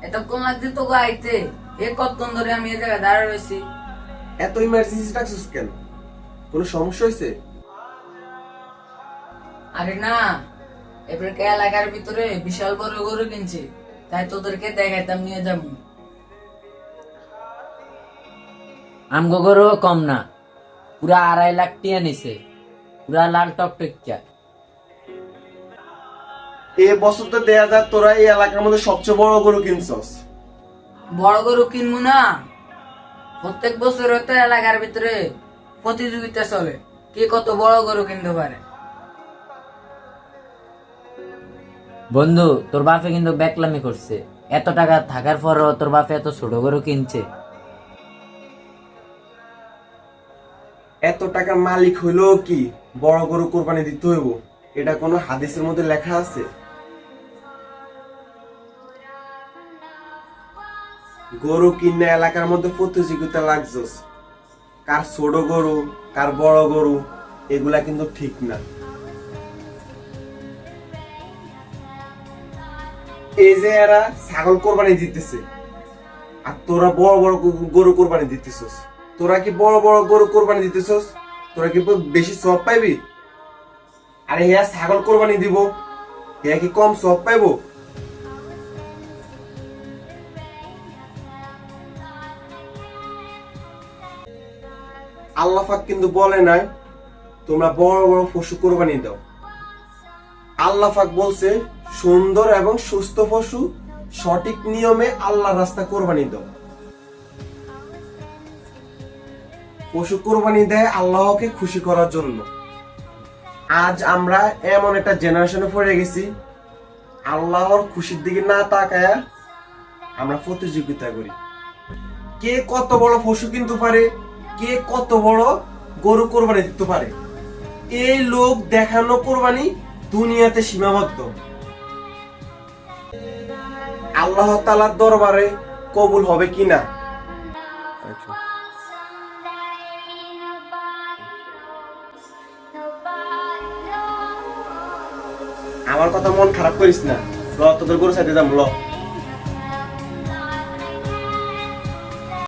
এতক্ষণ লাগছে তো আইতে। কতক্ষণ ধরে আমি এই জায়গায় দাঁড়ায় রয়েছি। এত ইমার্জেন্সি ডাকছিস কেন? কোনো সমস্যা হয়েছে? আরে না, এবারে এলাকার ভিতরে বিশাল বড় গরু কিনছে, তাই তোদেরকে দেখাইতাম, নিয়ে যাবো। আমগো গরু কম না, পুরা 2.5 লাখ টিয়া নিছে, পুরা লাল টকটকিয়া। এ বছর তো দেখা যায় তোরা এই এলাকার মধ্যে সবচেয়ে বড় গরু কিনছস। বড় গরু কিনবো না? প্রত্যেক বছর তো এলাকার ভিতরে প্রতিযোগিতা চলে, কে কত বড় গরু কিনতে পারে। বন্ধু, তোর বাপে কিন্তু বেকলামি করছে। এত টাকা থাকার পরও তোর বাপে এত ছোট গরু কিনছে। এত টাকার মালিক হইলেও কি বড় গরু কোরবানি দিতে হইব? এটা কোনো হাদিসের মধ্যে লেখা আছে? গরু কিনে এলাকার মধ্যে প্রতিযোগিতা লাগছস, কার ছোট গরু কার বড় গরু, এগুলা কিন্তু ঠিক না। এই যে এরা ছাগল কোরবানি দিতেছে আর তোরা বড় বড় গরু কোরবানি দিতেছস। তোরা কি বড় বড় গরু কোরবানি দিতেছস? তোরা কি বেশি সব পাইবি? আরে হ্যাঁ, ছাগল কোরবানি দিব, হ্যাঁ কি কম সব পাইবো? আল্লাহ পাক কিন্তু বলে নাই তোমরা বড় বড় পশু কোরবানি দাও। আল্লাহ পাক বলছে সুন্দর এবং সুস্থ পশু সঠিক নিয়মে আল্লাহর রাস্তা কোরবানি দাও। পশু কোরবানি দেয় আল্লাহকে খুশি করার জন্য। আজ আমরা এমন একটা জেনারেশনে পড়ে গেছি, আল্লাহর খুশির দিকে না তাকায়া আমরা প্রতিযোগিতা করি, কে কত বড় পশু কিনতে পারে, কে কত বড় গরু কোরবানি দিতে পারে। এই লোক দেখানো কোরবানি দুনিয়াতে সীমাবদ্ধ, আল্লাহ তাআলার দরবারে কবুল হবে কিনা। আমার কথা মন খারাপ করিস না, ল তোদের গরু সাইডে যাম, ল।